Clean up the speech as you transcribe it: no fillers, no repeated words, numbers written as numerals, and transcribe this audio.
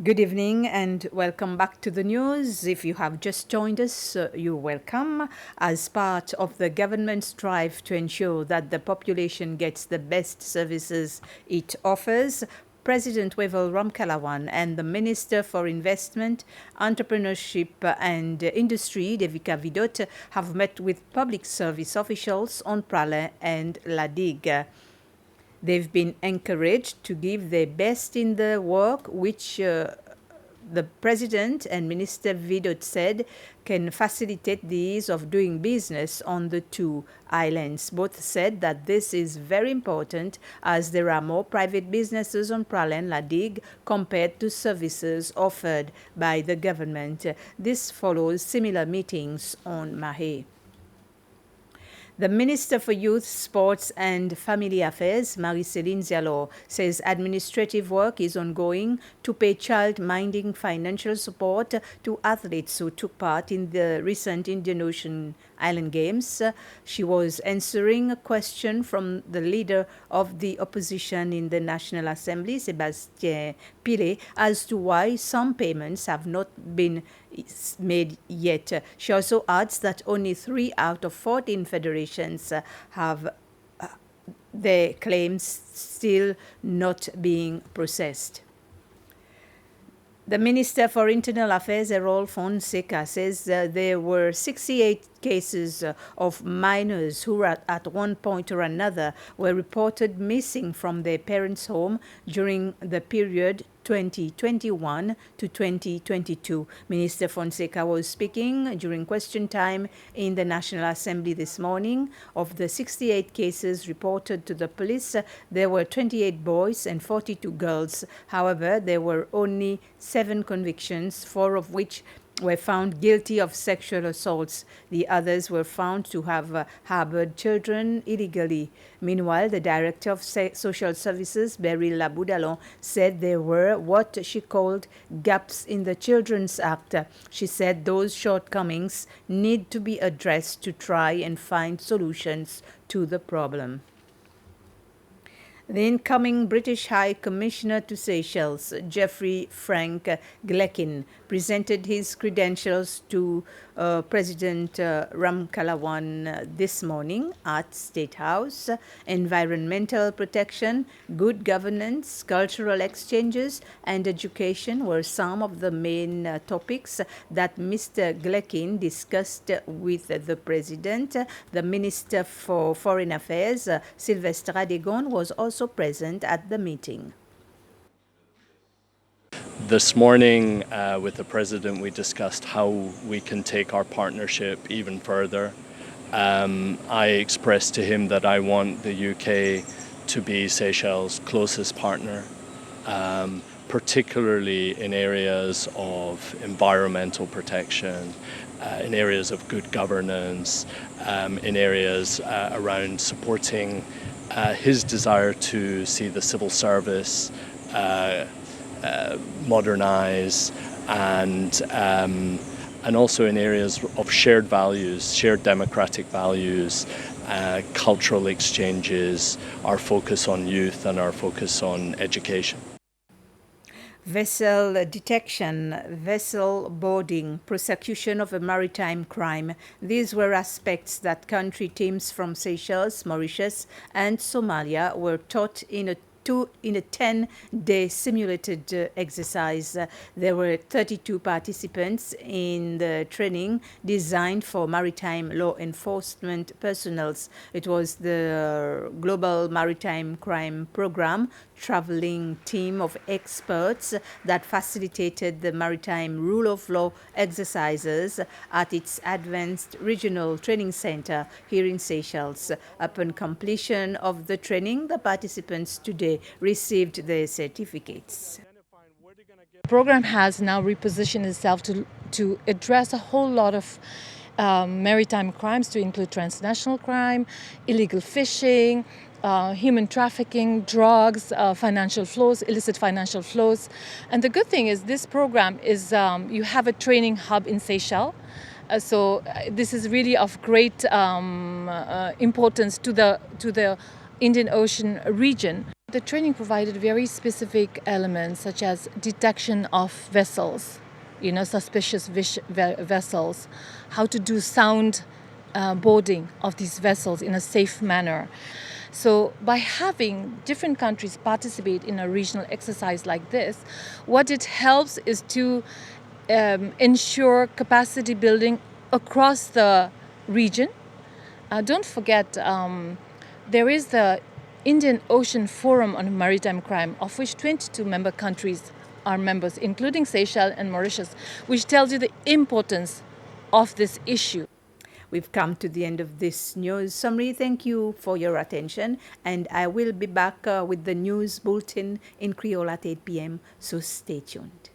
Good evening and welcome back to the news. If you have just joined us, you're welcome. As part of the government's drive to ensure that the population gets the best services it offers, President Wavel Ramkalawan and the Minister for Investment, Entrepreneurship and Industry, Devika Vidot, have met with public service officials on Prale and Ladig. They've been encouraged to give their best in the work, which the President and Minister Vidot said can facilitate the ease of doing business on the two islands. Both said that this is very important as there are more private businesses on Prale and Ladig compared to services offered by the government. This follows similar meetings on Mahé. The Minister for Youth, Sports and Family Affairs, Marie-Céline Diallo, says administrative work is ongoing to pay child-minding financial support to athletes who took part in the recent Indian Ocean Island Games. She was answering a question from the leader of the opposition in the National Assembly, Sébastien Pillet, as to why some payments have not been made yet. She also adds that only 3 out of 14 federations have their claims still not being processed. The Minister for Internal Affairs, Errol Fonseca, says there were 68 cases of minors who at one point or another were reported missing from their parents' home during the period 2021 to 2022. Minister Fonseca was speaking during question time in the National Assembly this morning. Of the 68 cases reported to the police, there were 28 boys and 42 girls. However, there were only 7 convictions, 4 of which were found guilty of sexual assaults. The others were found to have harbored children illegally. Meanwhile, the Director of Social Services, Beryl Laboudalon, said there were what she called gaps in the Children's Act. She said those shortcomings need to be addressed to try and find solutions to the problem. The incoming British High Commissioner to Seychelles, Geoffrey Frank Glekin, presented his credentials to President Ramkalawan this morning at State House. Environmental protection, good governance, cultural exchanges, and education were some of the main topics that Mr. Glekin discussed with the President. The Minister for Foreign Affairs, Sylvestre Adegon, was also present at the meeting. This morning with the President we discussed how we can take our partnership even further. I expressed to him that I want the UK to be Seychelles' closest partner, particularly in areas of environmental protection, in areas of good governance, in areas around supporting his desire to see the civil service modernize, and also in areas of shared values, shared democratic values, cultural exchanges, our focus on youth and our focus on education. Vessel detection, vessel boarding, prosecution of a maritime crime. These were aspects that country teams from Seychelles, Mauritius, and Somalia were taught in a 10-day simulated exercise. There were 32 participants in the training designed for maritime law enforcement personnel. It was the Global Maritime Crime Program traveling team of experts that facilitated the maritime rule of law exercises at its Advanced Regional Training Center here in Seychelles. Upon completion of the training, the participants today received their certificates. The program has now repositioned itself to address a whole lot of maritime crimes, to include transnational crime, illegal fishing, human trafficking, drugs, financial flows, illicit financial flows. And the good thing is this program is you have a training hub in Seychelles. So this is really of great importance to the Indian Ocean region. The training provided very specific elements such as detection of vessels, suspicious vessels, how to do sound boarding of these vessels in a safe manner. So by having different countries participate in a regional exercise like this, what it helps is to ensure capacity building across the region. Don't forget, there is the Indian Ocean Forum on Maritime Crime, of which 22 member countries are members, including Seychelles and Mauritius, which tells you the importance of this issue. We've come to the end of this news summary. Thank you for your attention, and I will be back with the news bulletin in Creole at 8 p.m., so stay tuned.